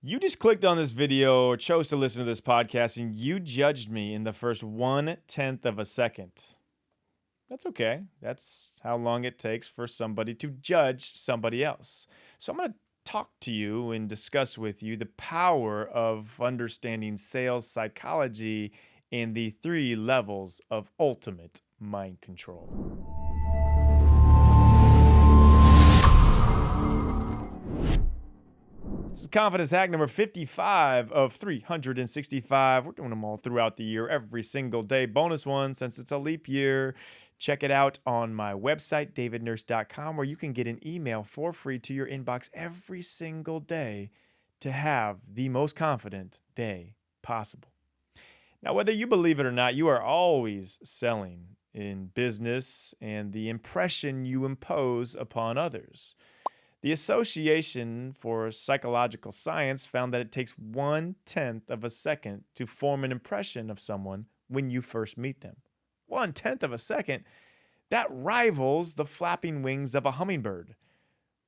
You just clicked on this video or chose to listen to this podcast and you judged me in the first 1/10 of a second. That's okay. That's how long it takes for somebody to judge somebody else. So I'm going to talk to you and discuss with you the power of understanding sales psychology and the 3 levels of ultimate mind control. This is Confidence Hack number 55 of 365. We're doing them all throughout the year, every single day. Bonus one, since it's a leap year. Check it out on my website, davidnurse.com, where you can get an email for free to your inbox every single day to have the most confident day possible. Now, whether you believe it or not, you are always selling in business and the impression you impose upon others. The Association for Psychological Science found that it takes 1/10 of a second to form an impression of someone when you first meet them. 1/10 of a second? That rivals the flapping wings of a hummingbird.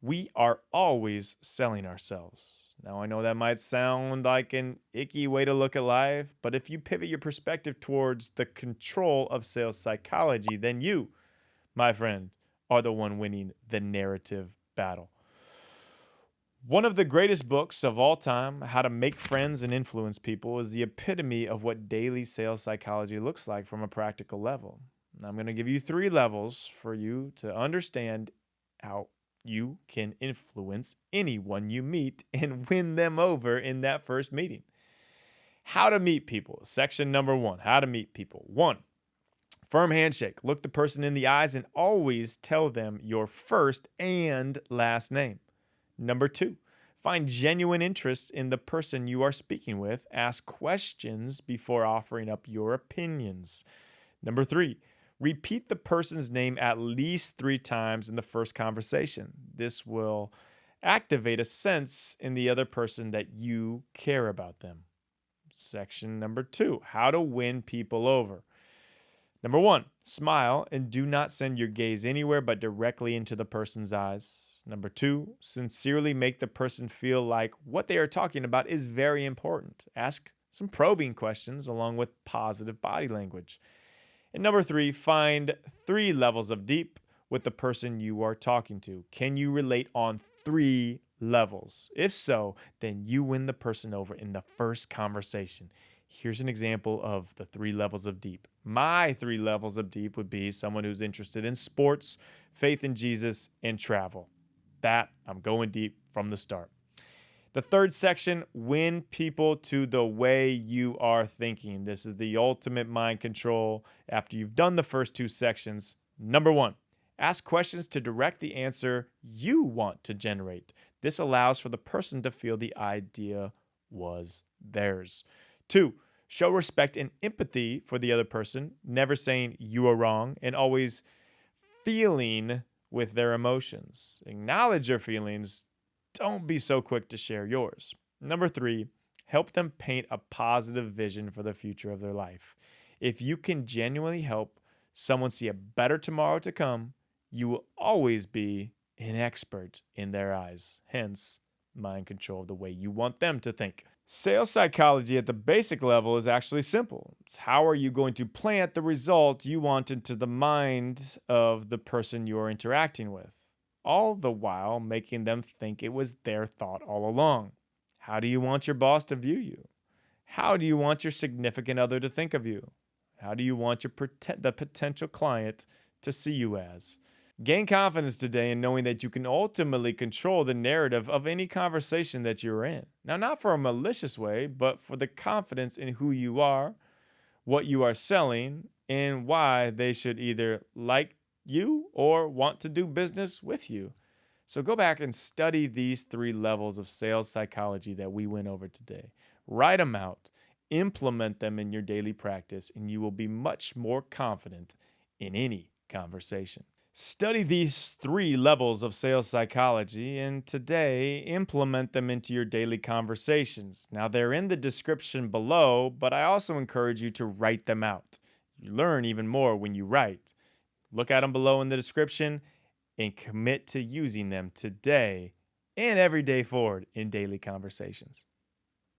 We are always selling ourselves. Now, I know that might sound like an icky way to look at life, but if you pivot your perspective towards the control of sales psychology, then you, my friend, are the one winning the narrative battle. One of the greatest books of all time, How to Make Friends and Influence People, is the epitome of what daily sales psychology looks like from a practical level. Now, I'm going to give you 3 levels for you to understand how you can influence anyone you meet and win them over in that first meeting. How to meet people. Section number 1, how to meet people. 1, firm handshake. Look the person in the eyes and always tell them your first and last name. Number 2, find genuine interest in the person you are speaking with. Ask questions before offering up your opinions. Number 3, repeat the person's name at least 3 times in the first conversation. This will activate a sense in the other person that you care about them. Section number 2, how to win people over. Number 1, smile and do not send your gaze anywhere but directly into the person's eyes. Number 2, sincerely make the person feel like what they are talking about is very important. Ask some probing questions along with positive body language. And number 3, find 3 levels of deep with the person you are talking to. Can you relate on 3 levels? If so, then you win the person over in the first conversation. Here's an example of the 3 levels of deep. My 3 levels of deep would be someone who's interested in sports, faith in Jesus, and travel. That, I'm going deep from the start. The 3rd section, win people to the way you are thinking. This is the ultimate mind control. After you've done the first 2 sections, number 1, ask questions to direct the answer you want to generate. This allows for the person to feel the idea was theirs. 2, show respect and empathy for the other person, never saying you are wrong, and always feeling with their emotions. Acknowledge your feelings. Don't be so quick to share yours. Number 3, help them paint a positive vision for the future of their life. If you can genuinely help someone see a better tomorrow to come, you will always be an expert in their eyes. Hence, mind control, the way you want them to think. Sales psychology at the basic level is actually simple. It's how are you going to plant the result you want into the mind of the person you are interacting with, all the while making them think it was their thought all along. How do you want your boss to view you? How do you want your significant other to think of you? How do you want the potential client to see you as? Gain confidence today in knowing that you can ultimately control the narrative of any conversation that you're in. Now, not for a malicious way, but for the confidence in who you are, what you are selling, and why they should either like you or want to do business with you. So go back and study these 3 levels of sales psychology that we went over today. Write them out, implement them in your daily practice, and you will be much more confident in any conversation. Study these 3 levels of sales psychology and today implement them into your daily conversations. Now, they're in the description below, but I also encourage you to write them out. You learn even more when you write. Look at them below in the description and commit to using them today and every day forward in daily conversations.